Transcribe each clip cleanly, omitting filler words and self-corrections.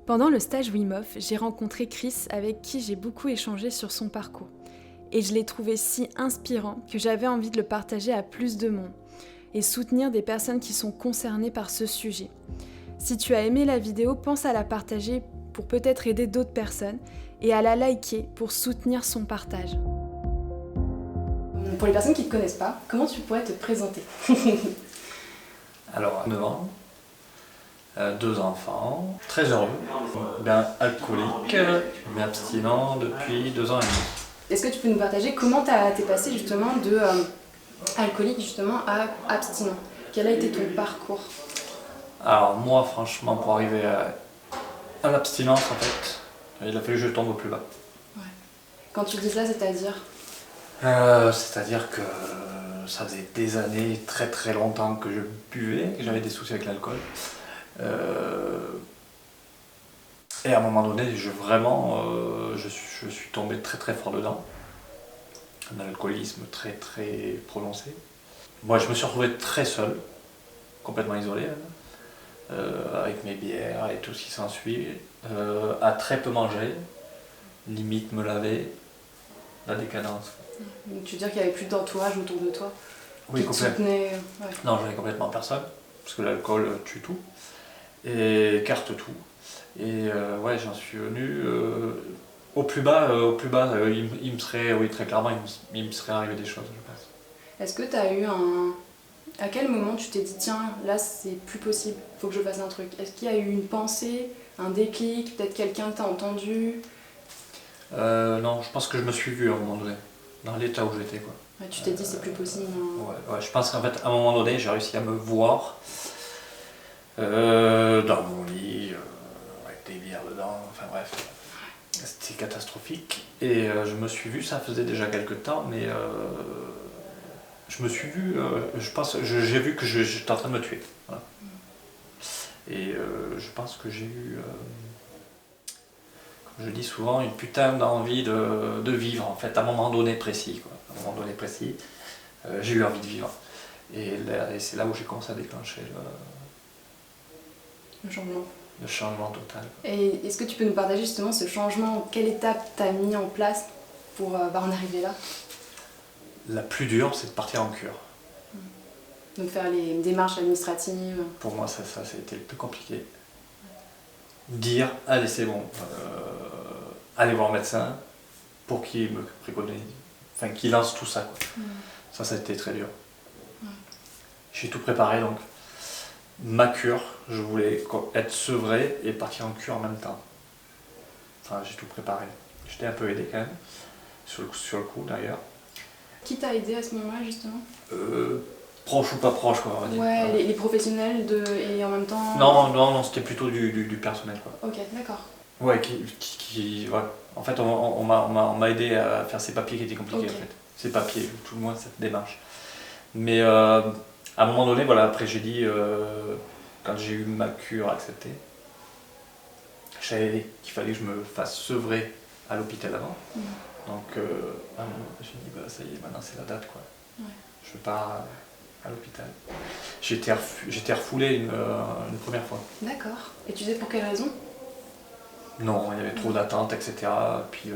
Pendant le stage Wim Hof, j'ai rencontré Chris avec qui j'ai beaucoup échangé sur son parcours. Et je l'ai trouvé si inspirant que j'avais envie de le partager à plus de monde et soutenir des personnes qui sont concernées par ce sujet. Si tu as aimé la vidéo, pense à la partager pour peut-être aider d'autres personnes et à la liker pour soutenir son partage. Pour les personnes qui ne te connaissent pas, comment tu pourrais te présenter? Alors, 9 ans, 2 enfants, très heureux, bien alcoolique, mais abstinent depuis 2 ans et demi. Est-ce que tu peux nous partager comment t'es passé justement de alcoolique justement à abstinent? Quel a été ton parcours? Alors moi, franchement, pour arriver à l'abstinence, en fait, il a fallu que je tombe au plus bas. Ouais. Quand tu dis ça, c'est-à-dire? C'est-à-dire que ça faisait des années, très très longtemps que je buvais, que j'avais des soucis avec l'alcool. Et à un moment donné, je suis tombé très très fort dedans. Un alcoolisme très très prononcé. Moi, je me suis retrouvé très seul, complètement isolé, avec mes bières et tout ce qui s'ensuit, à très peu manger, limite me laver, la décadence. Donc, tu veux dire qu'il n'y avait plus d'entourage autour de toi? Oui, qui te soutenait, ouais. Non, j'avais complètement personne, parce que l'alcool tue tout, et écarte tout. Et ouais, j'en suis venu au plus bas, il me serait, oui, très clairement, il me serait arrivé des choses, je pense. Est-ce que tu as eu un... À quel moment tu t'es dit, tiens, là c'est plus possible, faut que je fasse un truc? Est-ce qu'il y a eu une pensée, un déclic, peut-être quelqu'un t'a entendu? Non, je pense que je me suis vu à un moment donné, dans l'état où j'étais, quoi. Ouais, tu t'es dit, c'est plus possible. Hein. Ouais, je pense qu'en fait, à un moment donné, j'ai réussi à me voir dans mon lit, avec des bières dedans, enfin bref. C'était catastrophique. Et je me suis vu, ça faisait déjà quelques temps, mais je me suis vu, j'ai vu que j'étais en train de me tuer. Voilà. Et je pense que j'ai eu, comme je dis souvent, une putain d'envie de vivre, en fait, à un moment donné précis. Quoi. À un moment donné précis, j'ai eu envie de vivre. Et c'est là où j'ai commencé à déclencher Le changement. le changement total. Et est-ce que tu peux nous partager justement ce changement? Quelle étape t'as mis en place pour en arriver là? La plus dure, c'est de partir en cure. Donc faire les démarches administratives. Pour moi, ça a été le plus compliqué. Dire, allez, c'est bon, allez voir un médecin pour qu'il me préconise, enfin qu'il lance tout ça. Quoi. Ça a été très dur. J'ai tout préparé donc. Ma cure, je voulais être sevré et partir en cure en même temps. Enfin, j'ai tout préparé. J'étais un peu aidé quand même, sur le coup d'ailleurs. Qui t'a aidé à ce moment-là justement? Proche ou pas proche, quoi, on va dire. Ouais, les professionnels et en même temps... Non, c'était plutôt du personnel, quoi. Ok, d'accord. Ouais, ouais. En fait, on m'a aidé à faire ces papiers qui étaient compliqués, Okay. en fait. Ces papiers, tout le moins cette démarche. Mais à un moment donné, voilà, après j'ai dit, quand j'ai eu ma cure acceptée, je savais qu'il fallait que je me fasse sevrer à l'hôpital avant. Donc, à un moment, j'ai dit, bah, ça y est, maintenant c'est la date, quoi. Ouais. Je pars à l'hôpital. J'ai été refoulé une première fois. D'accord. Et tu sais pour quelle raison? Non, il y avait trop d'attentes, etc. Puis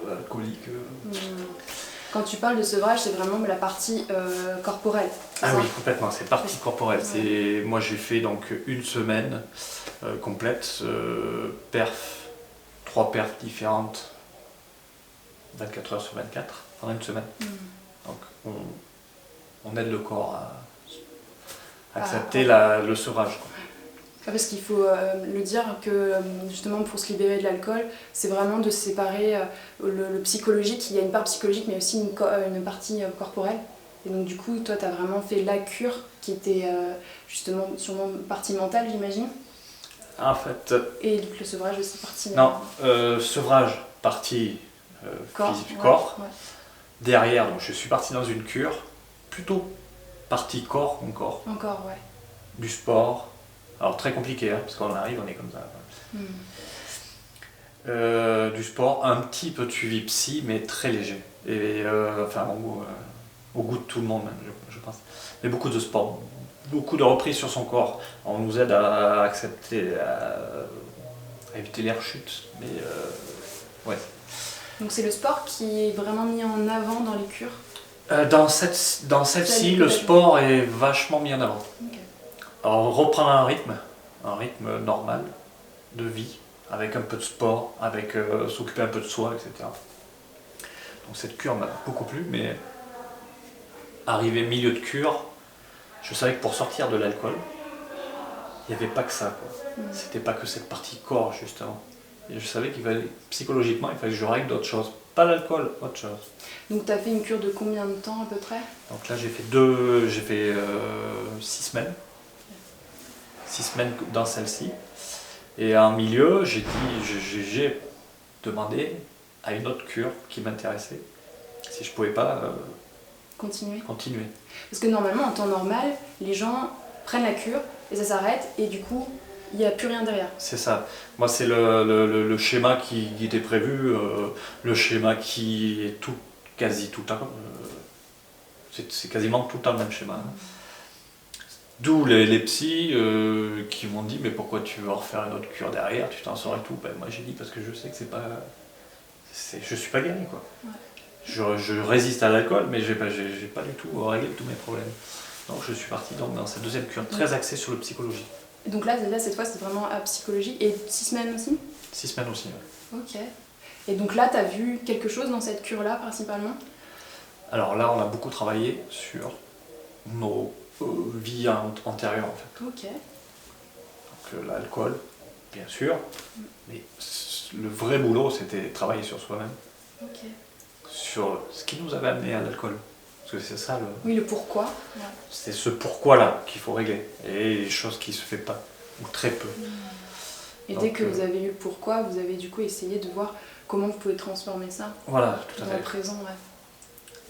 alcoolique. Quand tu parles de sevrage, c'est vraiment la partie corporelle. Ah oui, complètement, c'est partie corporelle. Ouais. Moi j'ai fait donc une semaine complète, 3 perfs différentes, 24 heures sur 24, pendant une semaine. Donc on aide le corps à accepter le sevrage. Quoi. Parce qu'il faut le dire que justement pour se libérer de l'alcool, c'est vraiment de séparer le psychologique. Il y a une part psychologique mais aussi une partie corporelle. Et donc du coup, toi, tu as vraiment fait la cure qui était justement sûrement partie mentale, j'imagine. En fait... Et le sevrage aussi partie... Non, sevrage partie physique, corps. Ouais. Derrière, donc, je suis parti dans une cure, plutôt partie corps encore. Encore, ouais. Du sport. Alors très compliqué, hein, parce qu'on arrive, on est comme ça. Du sport, un petit peu de suivi psy, mais très léger. Et enfin, au goût de tout le monde, je pense. Mais beaucoup de sport, beaucoup de reprises sur son corps. On nous aide à accepter, éviter les rechutes. Mais ouais. Donc c'est le sport qui est vraiment mis en avant dans les cures. Dans celle-ci, le sport est vachement mis en avant. Okay. Alors reprendre un rythme normal de vie, avec un peu de sport, avec s'occuper un peu de soi, etc. Donc cette cure m'a beaucoup plu, mais arrivé milieu de cure, je savais que pour sortir de l'alcool, il n'y avait pas que ça, quoi. C'était pas que cette partie corps, justement. Et je savais qu'il fallait, psychologiquement, il fallait que je règle d'autres choses. Pas l'alcool, autre chose. Donc tu as fait une cure de combien de temps à peu près? Donc là j'ai fait 6 semaines. 6 semaines dans celle-ci. Et en milieu, j'ai demandé à une autre cure qui m'intéressait si je pouvais pas continuer. Parce que normalement, en temps normal, les gens prennent la cure et ça s'arrête et du coup, il n'y a plus rien derrière. C'est ça. Moi, c'est le schéma qui était prévu, le schéma qui est quasi tout le temps. C'est quasiment tout le temps le même schéma. D'où les psys qui m'ont dit mais pourquoi tu veux refaire une autre cure derrière, tu t'en sors et tout. Ben, moi j'ai dit parce que je sais que je suis pas guéri quoi. Ouais. Je résiste à l'alcool mais j'ai pas du tout réglé tous mes problèmes. Donc je suis parti dans cette deuxième cure très axée sur le psychologie. Donc là cette fois c'est vraiment à psychologie et 6 semaines aussi? 6 semaines aussi, oui. Ok. Et donc là tu as vu quelque chose dans cette cure là principalement? Alors là on a beaucoup travaillé sur nos vie antérieure en fait. Ok. Donc l'alcool, bien sûr, mais le vrai boulot c'était travailler sur soi-même. Ok. Sur ce qui nous avait amené à l'alcool. Parce que c'est ça le. Oui, le pourquoi. Ouais. C'est ce pourquoi-là qu'il faut régler. Et les choses qui se fait pas, ou très peu. Et donc, dès que vous avez eu le pourquoi, vous avez du coup essayé de voir comment vous pouvez transformer ça. Voilà, tout à fait. Dans le présent, ouais.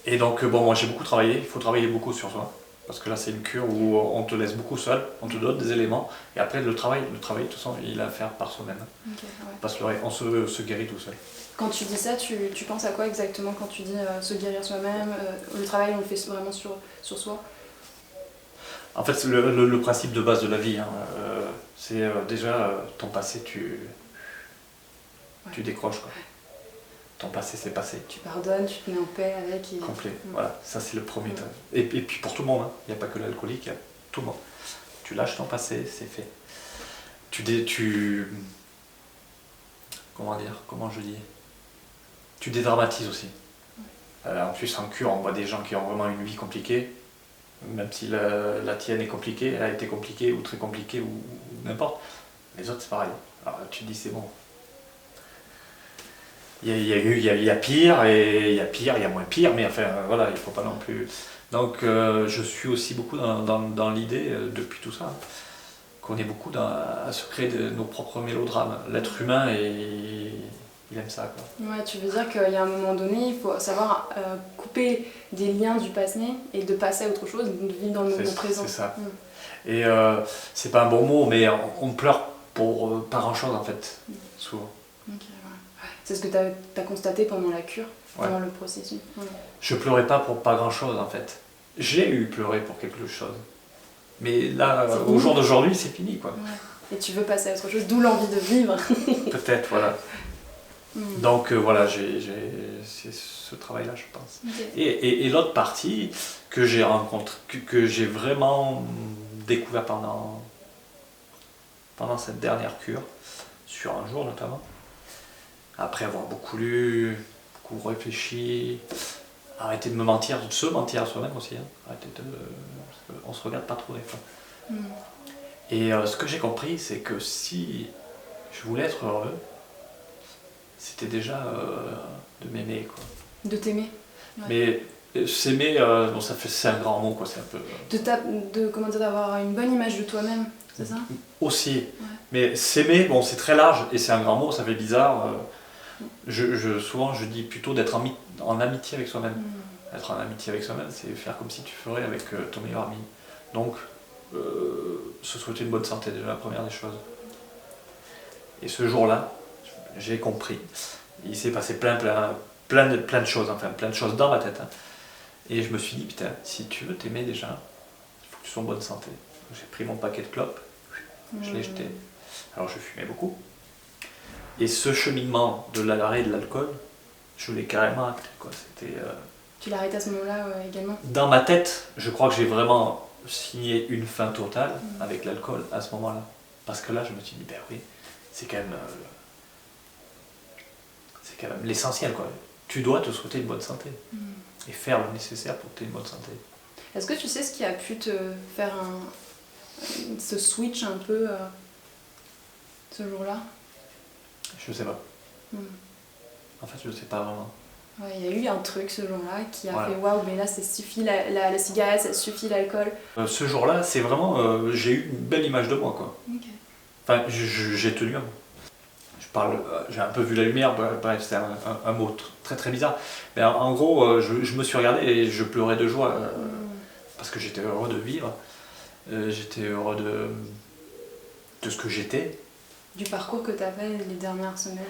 Et donc bon, moi j'ai beaucoup travaillé, il faut travailler beaucoup sur soi. Parce que là, c'est une cure où on te laisse beaucoup seul, on te donne des éléments, et après le travail, de toute façon, il est à faire par soi-même. Okay, ouais. Parce qu'on se guérit tout seul. Quand tu dis ça, tu penses à quoi exactement quand tu dis se guérir soi-même? Le travail, on le fait vraiment sur soi? En fait, le principe de base de la vie, hein, c'est déjà ton passé, tu décroches. Quoi. Ton passé, c'est passé. Tu pardonnes, tu te mets en paix avec. Complet, voilà, ça c'est le premier temps. Et puis pour tout le monde, hein. Il n'y a pas que l'alcoolique, il y a tout le monde. Tu lâches ton passé, c'est fait. Comment je dis? Tu dédramatises aussi. En plus, en cure, on voit des gens qui ont vraiment une vie compliquée, même si la tienne est compliquée, elle a été compliquée ou très compliquée ou n'importe. Les autres, c'est pareil. Alors tu te dis, c'est bon. Il y a pire, et il y a pire, il y a moins pire, mais enfin voilà, il ne faut pas non plus. Donc je suis aussi beaucoup dans l'idée, depuis tout ça, qu'on est beaucoup à se créer nos propres mélodrames. L'être humain, il aime ça. Quoi. Ouais, tu veux dire qu'il y a un moment donné, il faut savoir couper des liens du passé et de passer à autre chose, de vivre dans le moment présent. C'est ça. Et c'est pas un bon mot, mais on pleure pour pas grand chose en fait, souvent. Okay, ouais. C'est ce que tu as constaté pendant la cure, pendant le processus. Ouais. Je pleurais pas pour pas grand chose en fait. J'ai eu pleuré pour quelque chose. Mais là, au jour d'aujourd'hui, c'est fini quoi. Ouais. Et tu veux passer à autre chose, d'où l'envie de vivre. Peut-être, voilà. Donc voilà, c'est ce travail-là, je pense. Okay. Et l'autre partie que j'ai rencontrée, que j'ai vraiment découvert pendant cette dernière cure, sur un jour notamment, après avoir beaucoup lu, beaucoup réfléchi, arrêter de me mentir, de se mentir à soi-même aussi, hein. Arrêter on se regarde pas trop des fois. Et ce que j'ai compris, c'est que si je voulais être heureux, c'était déjà de m'aimer quoi. De t'aimer. Ouais. Mais s'aimer, bon, c'est un grand mot quoi, c'est un peu. Comment dire, d'avoir une bonne image de toi-même, c'est ça? Aussi. Ouais. Mais s'aimer, bon, c'est très large et c'est un grand mot, ça fait bizarre. Souvent, je dis plutôt d'être en amitié avec soi-même. Être en amitié avec soi-même, c'est faire comme si tu ferais avec ton meilleur ami. Donc, se souhaiter une bonne santé, déjà la première des choses. Et ce jour-là, j'ai compris. Il s'est passé plein de choses, enfin plein de choses dans ma tête. Hein. Et je me suis dit, putain, si tu veux t'aimer déjà, il faut que tu sois en bonne santé. J'ai pris mon paquet de clopes, je l'ai jeté. Alors je fumais beaucoup. Et ce cheminement de l'arrêt de l'alcool, je l'ai carrément acté, quoi. C'était, Tu l'as arrêté à ce moment-là également? dans ma tête, je crois que j'ai vraiment signé une fin totale avec l'alcool à ce moment-là. Parce que là, je me suis dit, ben oui, c'est quand même l'essentiel, quoi. Tu dois te souhaiter une bonne santé et faire le nécessaire pour que tu aies une bonne santé. Est-ce que tu sais ce qui a pu te faire ce switch un peu ce jour-là? Je sais pas. En fait, je sais pas vraiment. Ouais, il y a eu un truc ce jour-là qui a Voilà. fait waouh, mais là ça suffit la cigarette, ça suffit l'alcool. Ce jour-là, c'est vraiment, j'ai eu une belle image de moi, quoi. Ok. Enfin, j'ai tenu à moi. J'ai un peu vu la lumière, bref, c'est un mot très très bizarre. Mais en gros, je me suis regardé et je pleurais de joie parce que j'étais heureux de vivre. J'étais heureux de ce que j'étais. Du parcours que tu avais les dernières semaines.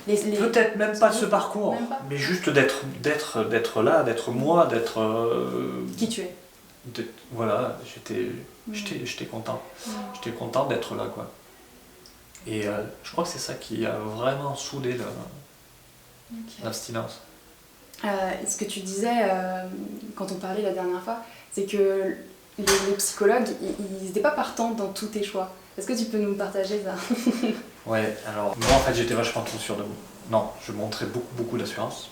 Peut-être même pas de ce parcours, Même pas. mais juste d'être là, d'être moi, d'être. Qui tu es. Voilà, j'étais content. J'étais content d'être là, quoi. Et je crois que c'est ça qui a vraiment soudé l'abstinence. Ce que tu disais quand on parlait la dernière fois, c'est que les psychologues, ils n'étaient pas partants dans tous tes choix. Est-ce que tu peux nous partager ça? Ouais, alors moi en fait j'étais vachement trop sûr de moi. Non, je montrais beaucoup d'assurance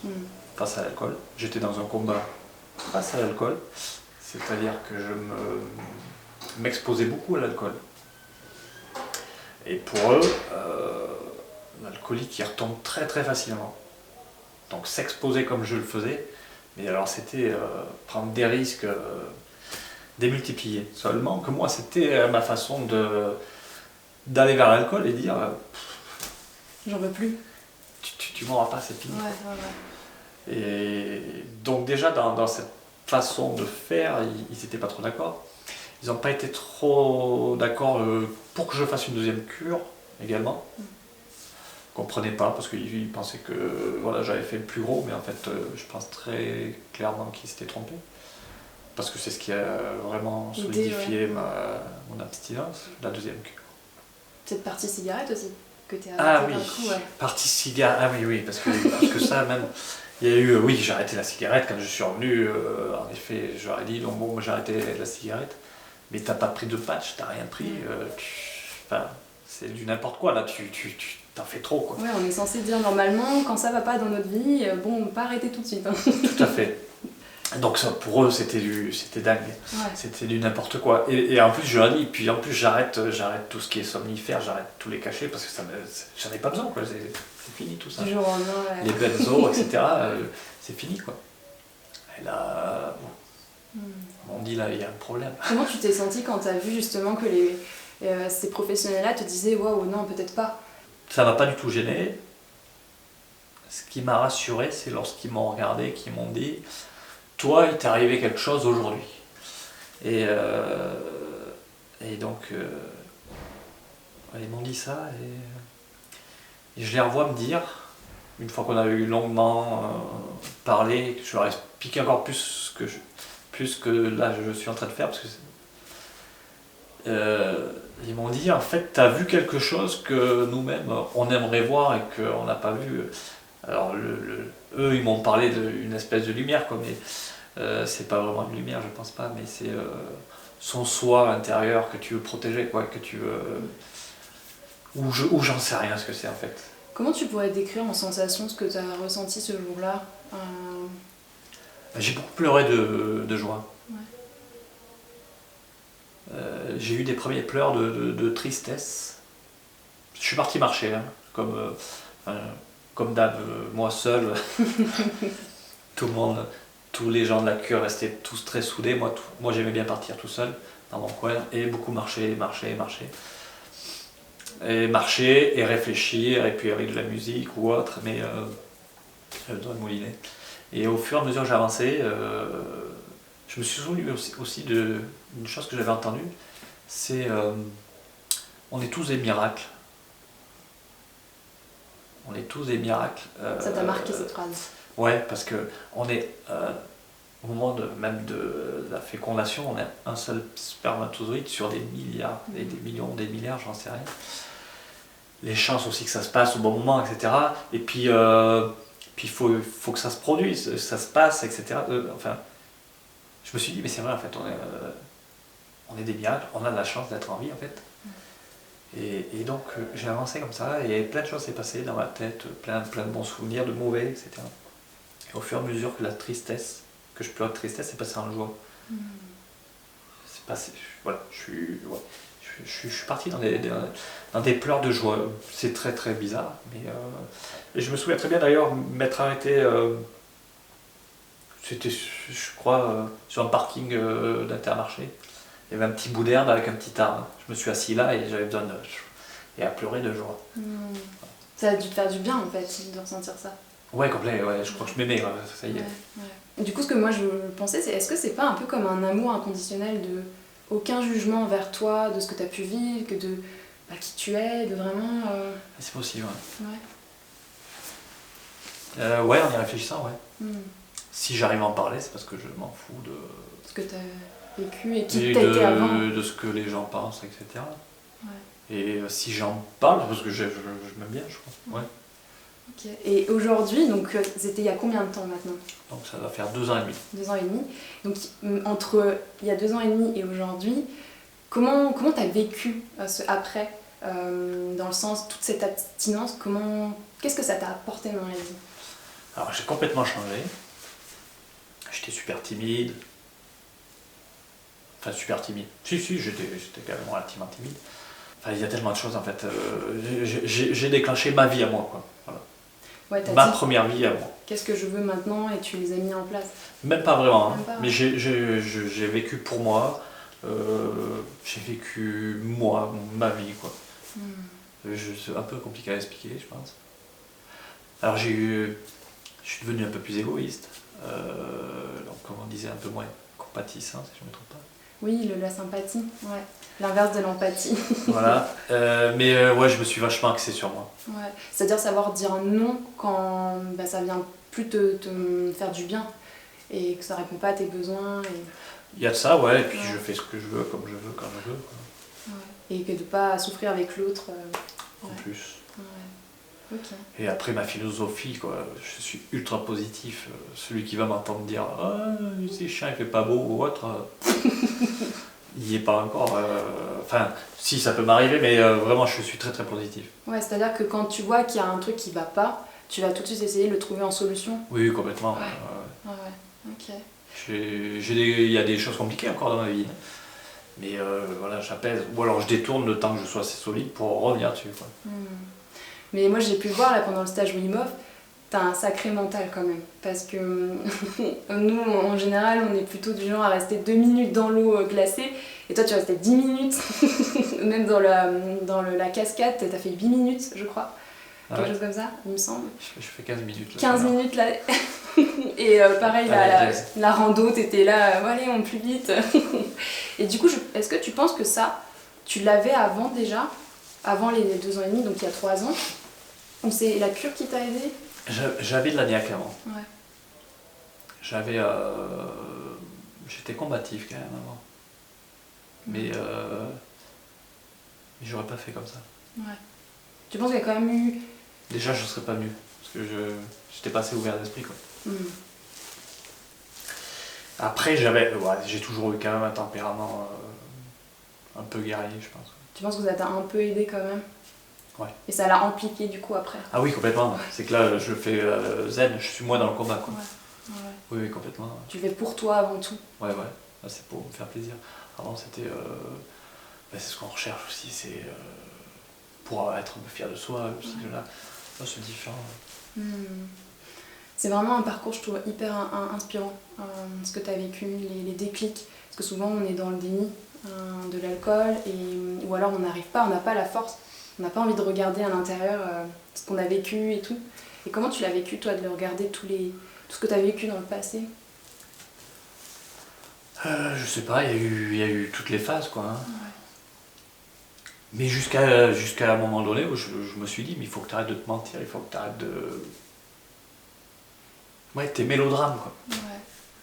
face à l'alcool. J'étais dans un combat face à l'alcool, c'est-à-dire que je m'exposais beaucoup à l'alcool. Et pour eux, l'alcoolique il retombe très très facilement. Donc s'exposer comme je le faisais, mais alors c'était prendre des risques démultipliés. Seulement que moi c'était ma façon d'aller vers l'alcool et dire J'en veux plus. tu m'auras pas, c'est fini. Ouais. Et donc déjà dans cette façon de faire, ils n'étaient pas trop d'accord. Ils n'ont pas été trop d'accord pour que je fasse une deuxième cure également. Ils ne comprenaient pas parce qu'ils pensaient que voilà, j'avais fait le plus gros, mais en fait je pense très clairement qu'ils s'étaient trompés. Parce que c'est ce qui a vraiment solidifié mon abstinence, la deuxième cure. Cette partie cigarette aussi, que tu as Ah arrêté oui, d'un coup, ouais. partie cigarette, ah oui, parce que ça même, il y a eu, oui j'ai arrêté la cigarette quand je suis revenu, en effet je leur ai dit, donc bon moi j'ai arrêté la cigarette, mais t'as pas pris de patch, t'as rien pris, enfin c'est du n'importe quoi là, tu t'en fais trop quoi. Ouais, on est censé dire normalement, quand ça va pas dans notre vie, bon, pas arrêter tout de suite. Hein. Tout à fait. Donc ça, pour eux c'était dingue, c'était du n'importe quoi. Et en plus je leur ai dit, puis en plus j'arrête tout ce qui est somnifère, j'arrête tous les cachets parce que j'en ai pas besoin quoi, c'est fini tout ça. Du jour au lendemain, Les benzos, etc. C'est fini quoi. Et là, on dit là il y a un problème. Comment tu t'es senti quand tu as vu justement que ces professionnels-là te disaient waouh, non, peut-être pas? Ça m'a pas du tout gêné. Ce qui m'a rassuré, c'est lorsqu'ils m'ont regardé, qu'ils m'ont dit toi, il t'est arrivé quelque chose aujourd'hui. Et donc, ils m'ont dit ça, et je les revois me dire, une fois qu'on a eu longuement parlé, que je leur ai expliqué encore plus que là je suis en train de faire, parce que ils m'ont dit, en fait, tu as vu quelque chose que nous-mêmes, on aimerait voir et qu'on n'a pas vu. Alors, eux, ils m'ont parlé d'une espèce de lumière, quoi, mais c'est pas vraiment une lumière, je pense pas, mais c'est son soi intérieur que tu veux protéger, quoi, que tu veux. Ou j'en sais rien ce que c'est en fait. Comment tu pourrais décrire en sensation ce que tu as ressenti ce jour-là? J'ai beaucoup pleuré de joie. Ouais. J'ai eu des premiers pleurs de tristesse. Je suis parti marcher, hein, comme d'hab, moi seul. Tout le monde, tous les gens de la cure restaient tous très soudés. Moi j'aimais bien partir tout seul dans mon coin et beaucoup marcher. Et marcher et réfléchir, et puis avec de la musique ou autre, mais dans le moulinet. Et au fur et à mesure que j'avançais, je me suis souvenu aussi d'une chose que j'avais entendue, c'est on est tous des miracles. On est tous des miracles. Ça t'a marqué cette phrase? Ouais, parce que on est au moment même de la fécondation, on est un seul spermatozoïde sur des milliards, des millions, des milliards, j'en sais rien. les chances aussi que ça se passe au bon moment, etc. Et puis, il faut que ça se produise, ça se passe, etc. Enfin, je me suis dit, mais c'est vrai, en fait, on est des miracles, on a de la chance d'être en vie, en fait. Et donc, j'ai avancé comme ça, et plein de choses s'est passé dans ma tête, plein de bons souvenirs, de mauvais, etc. Et au fur et à mesure que la tristesse, que je pleure de tristesse, c'est passé en joie. C'est passé, voilà, je suis parti dans des pleurs de joie. C'est très très bizarre, mais et je me souviens très bien d'ailleurs m'être arrêté, c'était je crois sur un parking d'Intermarché. Il y avait un petit bout d'herbe avec un petit arbre. Je me suis assis là et j'avais besoin et à pleurer de joie. Ça a dû te faire du bien en fait de ressentir ça. Ouais, complet, ouais, je crois que je m'aimais, ça y est. Et du coup, ce que moi je pensais, c'est est-ce que c'est pas un peu comme un amour inconditionnel de aucun jugement envers toi, de ce que tu as pu vivre, que de qui tu es, de vraiment. C'est possible, ouais. Ouais, en y réfléchissant, ouais. Si j'arrive à en parler, c'est parce que je m'en fous de ce que tu as vécu et qui t'as été avant. De ce que les gens pensent, etc. Ouais. Et si j'en parle, parce que je m'aime bien, je crois. Ouais. Ok. Et aujourd'hui, donc c'était il y a combien de temps maintenant? Donc ça va faire 2 ans et demi. 2 ans et demi. Donc entre il y a 2 ans et demi et aujourd'hui, comment t'as vécu ce après, dans le sens toute cette abstinence, qu'est-ce que ça t'a apporté dans la vie? Alors j'ai complètement changé. J'étais super timide. Enfin super timide. Si, j'étais carrément relativement timide. Enfin il y a tellement de choses en fait. J'ai déclenché ma vie à moi, quoi. Voilà. Ouais, ma première vie à moi. Qu'est-ce que je veux maintenant et tu les as mis en place? Même pas vraiment, hein. Mais j'ai vécu pour moi. J'ai vécu moi, ma vie, quoi. C'est un peu compliqué à expliquer, je pense. Alors je suis devenu un peu plus égoïste, donc comme on disait, un peu moins compatissant, si je ne me trompe pas. Oui, la sympathie, ouais. L'inverse de l'empathie. Voilà, mais ouais, je me suis vachement axé sur moi. Ouais. C'est-à-dire savoir dire non quand ça vient plus te faire du bien et que ça répond pas à tes besoins. Il y a de ça, ouais, et puis je fais ce que je veux, comme je veux, quand je veux. Quoi. Ouais. Et que de pas souffrir avec l'autre. En plus. Ouais. Okay. Et après ma philosophie, quoi, je suis ultra positif. Celui qui va m'entendre dire ah, c'est chiant, il fait pas beau ou autre, il n'y est pas encore. Enfin, si ça peut m'arriver, mais vraiment je suis très très positif. Ouais, c'est-à-dire que quand tu vois qu'il y a un truc qui va pas, tu vas tout de suite essayer de le trouver en solution. Oui, complètement. Ouais. Ok. Il y a des choses compliquées encore dans ma vie. Mais voilà, j'apaise. Ou alors je détourne le temps que je sois assez solide pour revenir dessus. Quoi. Mais moi j'ai pu voir là pendant le stage Wim Hof, t'as un sacré mental quand même. Parce que nous en général on est plutôt du genre à rester 2 minutes dans l'eau glacée. Et toi tu restais 10 minutes. Même dans la cascade, t'as fait 8 minutes je crois. Quelque chose comme ça, il me semble. Je fais 15 minutes. Là, 15 minutes là. Et pareil, la rando, t'étais là, allez, on plus vite. Et du coup, est-ce que tu penses que ça, tu l'avais avant déjà, avant les 2 ans et demi, donc il y a 3 ans, ou c'est la cure qui t'a aidé? J'avais de la niaque avant. Ouais. J'étais combatif quand même avant. Mais j'aurais pas fait comme ça. Ouais. Tu penses qu'il y a quand même eu... Déjà, je serais pas venu, parce que j'étais pas assez ouvert d'esprit, quoi. Après, j'ai toujours eu quand même un tempérament un peu guerrier, je pense. Tu penses que ça t'a un peu aidé quand même? Ouais. Et ça l'a amplifié du coup après? Ah oui, complètement. C'est que là, je fais zen, je suis moins dans le combat, quoi. Ouais. Oui, complètement. Tu fais pour toi avant tout? Ouais. Là, c'est pour me faire plaisir. Avant, c'était... c'est ce qu'on recherche aussi, c'est... pour être un peu fier de soi, aussi, là, c'est différent. C'est vraiment un parcours, je trouve, hyper inspirant, ce que tu as vécu, les déclics. Parce que souvent, on est dans le déni de l'alcool, ou alors on n'arrive pas, on n'a pas la force, on n'a pas envie de regarder à l'intérieur ce qu'on a vécu et tout. Et comment tu l'as vécu, toi, de le regarder tout ce que tu as vécu dans le passé? Je sais pas, il y a eu toutes les phases, quoi. Hein. Ouais. Mais jusqu'à un moment donné où je me suis dit, mais il faut que tu arrêtes de te mentir, il faut que tu arrêtes de... Ouais, tes mélodrames, quoi. Ouais.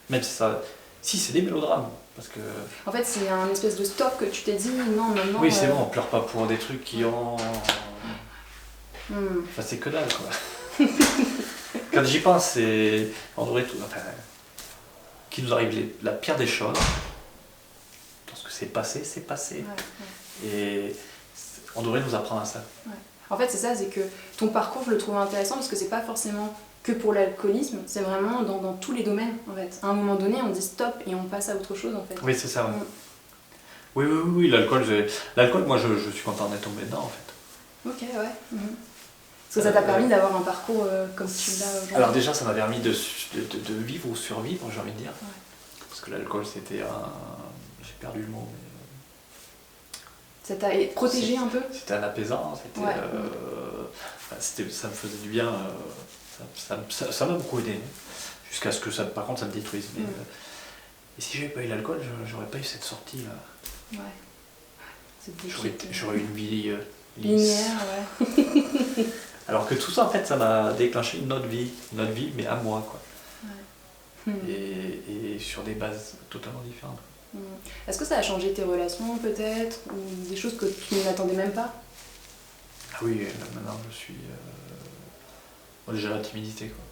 Même si ça... Si, c'est des mélodrames, parce que... En fait, c'est un espèce de stop que tu t'es dit, non, maintenant... Oui, c'est bon, on pleure pas pour des trucs qui ont... Enfin, c'est que dalle, quoi. Quand j'y pense, c'est... On devrait tout... Enfin, qu'il nous arrive la pire des choses. Lorsque c'est passé, c'est passé. Et on devrait nous apprendre à ça. En fait, c'est ça, c'est que ton parcours, je le trouve intéressant parce que c'est pas forcément que pour l'alcoolisme, c'est vraiment dans tous les domaines, en fait. À un moment donné, on dit stop et on passe à autre chose, en fait. Oui, c'est ça, ouais. Oui, l'alcool, moi, je suis content d'être tombé dedans, en fait. Ok, ouais. Parce que ça t'a permis d'avoir un parcours comme tu l'as aujourd'hui. Alors déjà, ça m'a permis de vivre ou survivre, j'ai envie de dire. Parce que l'alcool, c'était un... J'ai perdu le mot, mais... Ça t'a protégé un peu? C'était un apaisant, ça me faisait du bien, ça m'a beaucoup aidé. Jusqu'à ce que, par contre, ça me détruise. Mais, et si j'avais pas eu l'alcool, j'aurais pas eu cette sortie là. J'aurais eu une vie linéaire, ouais. Alors que tout ça, en fait, ça m'a déclenché une autre vie, mais à moi, quoi. Et sur des bases totalement différentes. Est-ce que ça a changé tes relations, peut-être, ou des choses que tu n'attendais même pas? Ah oui, maintenant je suis... déjà la timidité, quoi.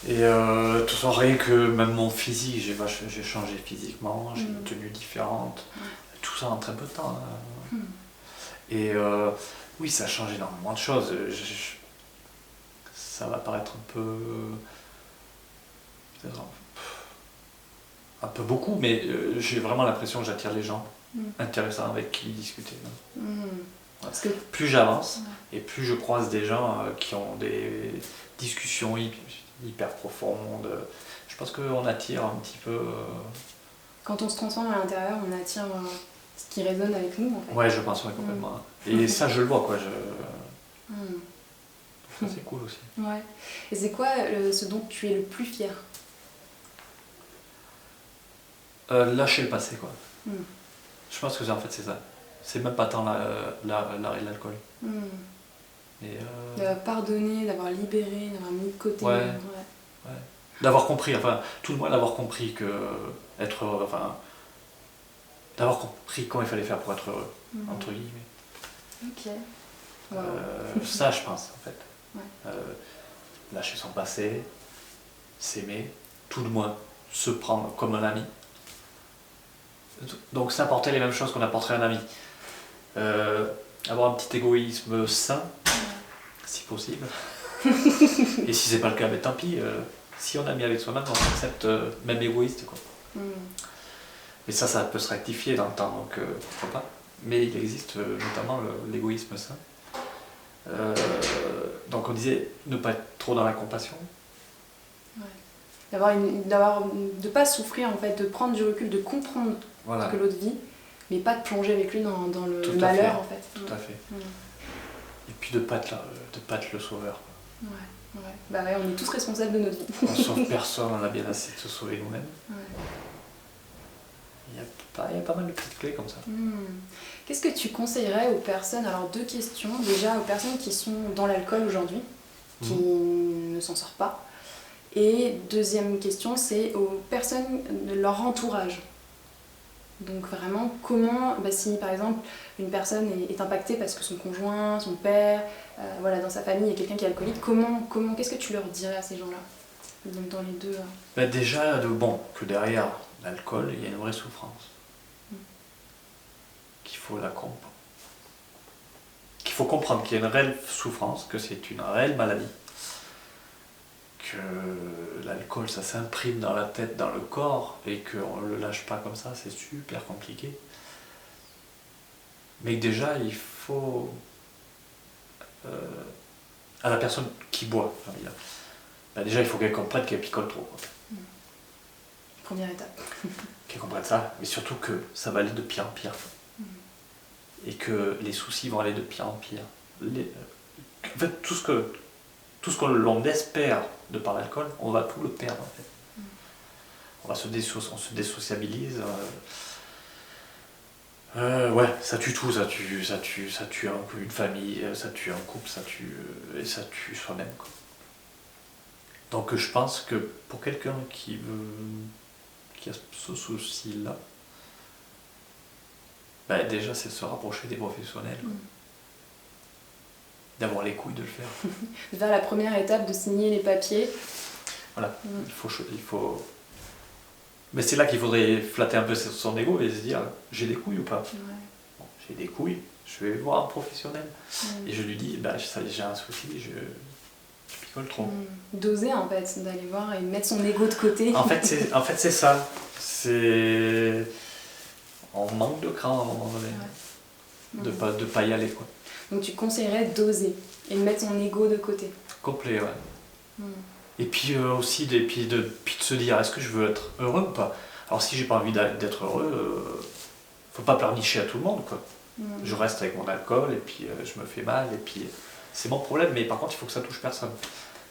Et de toute façon, rien que même mon physique, j'ai changé physiquement, j'ai une tenue différente. Tout ça en très peu de temps. Et oui, ça a changé énormément de choses. Ça va paraître un peu... peut-être un peu beaucoup, mais j'ai vraiment l'impression que j'attire les gens intéressants avec qui discuter. Parce que plus j'avance et plus je croise des gens qui ont des discussions hyper profondes, je pense qu'on attire un petit peu... Quand on se transforme à l'intérieur, on attire ce qui résonne avec nous, en fait. Ouais, je pense complètement. Et ça, je le vois, quoi. Ça, c'est cool aussi. Ouais. Et c'est quoi ce dont tu es le plus fier? Lâcher le passé, quoi. Je pense que en fait c'est ça. C'est même pas tant l'arrêt de l'alcool. D'avoir pardonné, d'avoir libéré, d'avoir mis de côté. Ouais. D'avoir compris, enfin tout le monde d'avoir compris que être heureux, enfin d'avoir compris comment il fallait faire pour être heureux, entre guillemets. Ok. Ça, je pense, en fait. Lâcher son passé, s'aimer, tout le moins se prendre comme un ami. Donc s'apporter les mêmes choses qu'on apporterait à un ami. Avoir un petit égoïsme sain, si possible. Et si c'est pas le cas, mais tant pis. Si on a mis avec soi-même, on s'accepte même égoïste, quoi. Mais ça peut se rectifier dans le temps, donc pourquoi pas. Mais il existe notamment l'égoïsme sain. Donc on disait ne pas être trop dans la compassion. De pas souffrir, en fait, de prendre du recul, de comprendre ce que l'autre vit, mais pas de plonger avec lui dans le malheur, en fait. Tout à fait. Et puis de pas être le sauveur. Bah ouais, on est tous responsables de notre vie. On sauve personne, on a bien assez de se sauver nous-mêmes. Il y a pas mal de petites clés comme ça. Qu'est-ce que tu conseillerais aux personnes, alors 2 questions, déjà aux personnes qui sont dans l'alcool aujourd'hui, qui ne s'en sortent pas, et deuxième question, c'est aux personnes de leur entourage. Donc vraiment, comment, si par exemple une personne est impactée parce que son conjoint, son père, dans sa famille, il y a quelqu'un qui est alcoolique, qu'est-ce que tu leur dirais à ces gens-là? Donc dans les deux... Déjà, que derrière l'alcool, il y a une vraie souffrance. Qu'il faut comprendre qu'il y a une réelle souffrance, que c'est une réelle maladie. Que l'alcool, ça s'imprime dans la tête, dans le corps, et qu'on ne le lâche pas comme ça, c'est super compliqué. Mais déjà, il faut... à la personne qui boit, j'ai envie de dire, déjà, il faut qu'elle comprenne qu'elle picole trop. Première étape. Qu'elle comprenne ça, mais surtout que ça va aller de pire en pire. Et que les soucis vont aller de pire en pire. En fait, tout ce que l'on espère de par l'alcool, on va tout le perdre, en fait. On se désociabilise. Ça tue tout, ça tue une famille, ça tue un couple, ça tue soi-même, quoi. Donc je pense que pour quelqu'un qui a ce souci-là, déjà c'est de se rapprocher des professionnels, quoi. d'avoir les couilles de le faire. De faire la première étape, de signer les papiers. Voilà, il faut... Mais c'est là qu'il faudrait flatter un peu son ego et se dire, j'ai des couilles ou pas? Bon, j'ai des couilles, je vais voir un professionnel. Et je lui dis, bah, j'ai un souci, je picole trop. D'oser en fait, d'aller voir et mettre son ego de côté. En fait, c'est ça. C'est... On manque de cran à un moment donné. De pas y aller, quoi. Donc tu conseillerais d'oser et de mettre son ego de côté. Complet, ouais. Et puis aussi de se dire, est-ce que je veux être heureux ou pas? Alors si j'ai pas envie d'être heureux, faut pas pleurnicher à tout le monde, quoi. Je reste avec mon alcool et puis je me fais mal et puis c'est mon problème, mais par contre il faut que ça touche personne.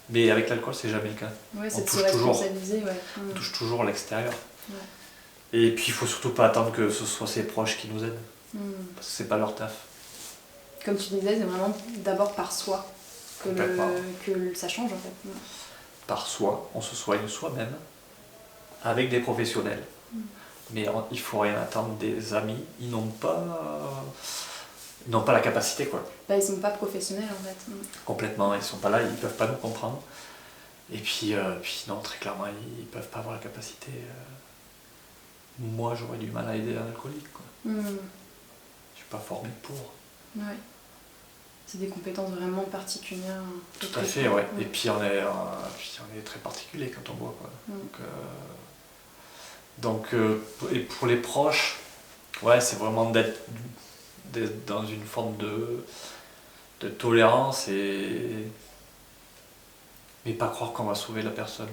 Mais avec l'alcool c'est jamais le cas. Ouais, c'est de se responsabiliser, ouais. On touche toujours l'extérieur. Et puis il faut surtout pas attendre que ce soit ses proches qui nous aident. Parce que c'est pas leur taf. Comme tu disais, c'est vraiment d'abord par soi que ça change en fait. Par soi, on se soigne soi-même avec des professionnels. Mais il faut rien attendre des amis, ils n'ont pas la capacité, quoi. Bah, ils sont pas professionnels en fait. Complètement, ils sont pas là, ils peuvent pas nous comprendre. Et puis non, très clairement, ils peuvent pas avoir la capacité. Moi, j'aurais du mal à aider un alcoolique, quoi. Je suis pas formé pour. Ouais. C'est des compétences vraiment particulières. Tout à fait, ouais. Et puis on est très particulier quand on boit, quoi. Donc, et pour les proches, ouais, c'est vraiment d'être dans une forme de tolérance mais pas croire qu'on va sauver la personne.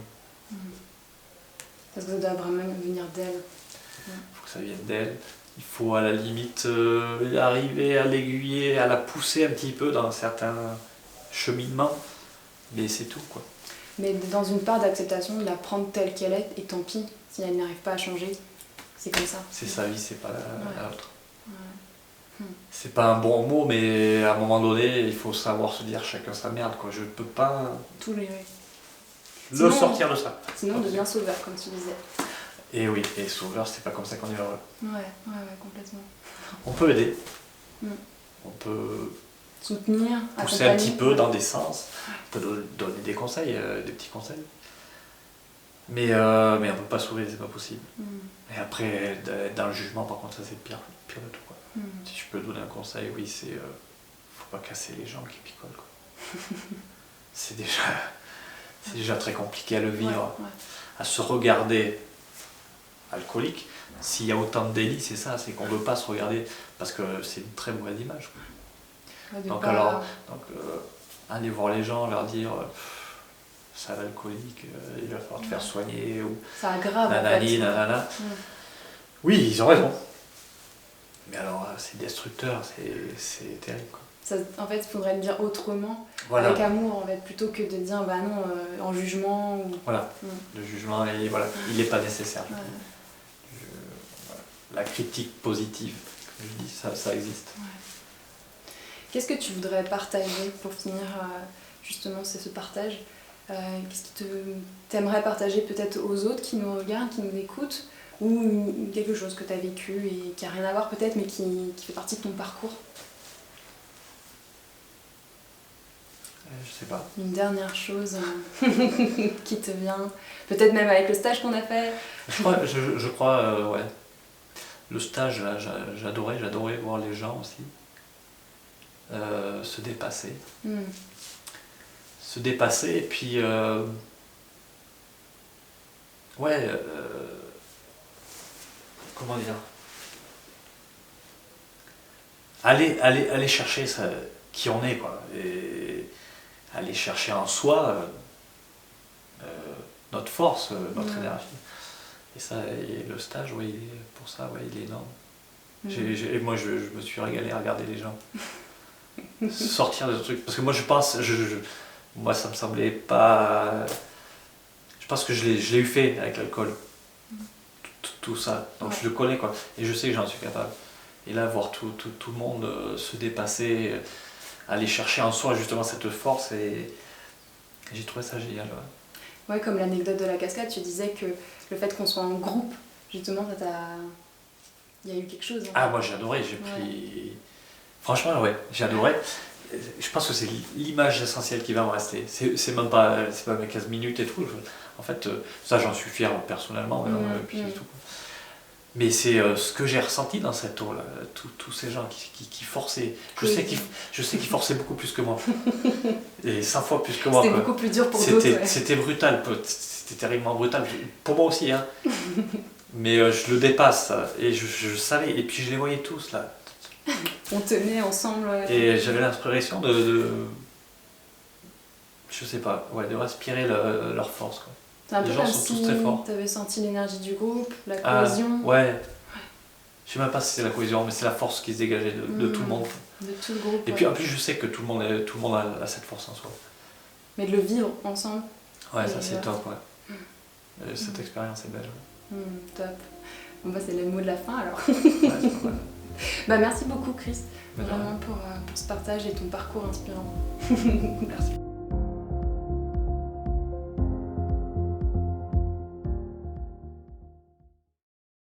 Parce que ça doit vraiment venir d'elle. Il faut que ça vienne d'elle. Il faut à la limite arriver à l'aiguiller, à la pousser un petit peu dans certains cheminements, mais c'est tout, quoi. Mais dans une part d'acceptation, de la prendre telle qu'elle est, et tant pis, si elle n'arrive pas à changer, c'est comme ça. C'est sa vie, c'est pas la nôtre. C'est pas un bon mot, mais à un moment donné, il faut savoir se dire chacun sa merde, quoi. Je peux pas tout sortir de ça. Sinon, on devient sauveur, comme tu disais. Et oui, et sauveur, c'est pas comme ça qu'on est heureux. Ouais, complètement. On peut aider. On peut soutenir, pousser un petit peu dans des sens. On peut donner des conseils, des petits conseils. Mais on ne peut pas sauver, c'est pas possible. Et après, dans le jugement, par contre, ça c'est pire de tout, quoi. Si je peux donner un conseil, oui, c'est faut pas casser les gens qui picolent, quoi. C'est déjà très compliqué à le vivre, à se regarder alcoolique. S'il y a autant de délits, c'est ça, c'est qu'on ne veut pas se regarder parce que c'est une très mauvaise image, quoi. Donc aller voir les gens, leur dire ça l'alcoolique, il va falloir te faire soigner ou ça aggrave nanani, nanana. Oui, ils ont raison. Mais alors c'est destructeur, c'est terrible, quoi. Ça, en fait, il faudrait le dire autrement, voilà. Avec amour en fait, plutôt que de dire bah non, en jugement. Ou... Voilà, le jugement, il n'est pas nécessaire. La critique positive, comme je dis, ça existe. Qu'est-ce que tu voudrais partager pour finir justement ce partage? Qu'est-ce que t'aimerais partager peut-être aux autres qui nous regardent, qui nous écoutent, ou quelque chose que tu as vécu et qui n'a rien à voir peut-être, mais qui fait partie de ton parcours? Je sais pas. Une dernière chose qui te vient, peut-être même avec le stage qu'on a fait. Je crois, ouais. Le stage, là, j'adorais voir les gens aussi se dépasser. Se dépasser et puis comment dire, aller chercher qui on est, quoi, et aller chercher en soi notre force, notre énergie. Et ça, et le stage, ouais, pour ça, ouais, il est énorme. Moi, je me suis régalé à regarder les gens sortir de ce truc. Parce que moi, je pense, moi, ça me semblait pas... Je pense que je l'ai eu fait avec l'alcool. Tout ça. Donc je le connais, quoi. Et je sais que j'en suis capable. Et là, voir tout le monde se dépasser, aller chercher en soi justement cette force, et j'ai trouvé ça génial. Ouais, comme l'anecdote de la cascade, tu disais que le fait qu'on soit en groupe, justement, il y a eu quelque chose. Ah, moi j'ai adoré, j'ai pris... Franchement, ouais, j'ai adoré. je pense que c'est l'image essentielle qui va me rester. C'est même pas mes 15 minutes et tout. En fait, ça j'en suis fier personnellement, puis c'est tout. Mais c'est ce que j'ai ressenti dans cette eau là, tous ces gens qui forçaient. Je sais qu'ils forçaient beaucoup plus que moi. Et 100 fois plus que moi. C'était beaucoup plus dur pour d'autres. C'était brutal, c'était terriblement brutal. Pour moi aussi, hein. Mais je le dépasse, et je savais, et puis je les voyais tous là. On tenait ensemble. Et j'avais l'impression je sais pas, de respirer leur force, quoi. C'est un peu les gens comme sont si tous très forts. tu avais senti l'énergie du groupe, la cohésion. Ouais. Je sais même pas si c'est la cohésion, mais c'est la force qui se dégageait de tout le monde. De tout le groupe. Et puis en plus, je sais que tout le monde a cette force en soi. Mais de le vivre ensemble. Ouais, ça c'est top, ouais. Cette expérience est belle. Top. Bon bah c'est le mot de la fin alors. Ouais, c'est pas mal. Bah merci beaucoup Chris, vraiment pour ce partage et ton parcours inspirant. Merci.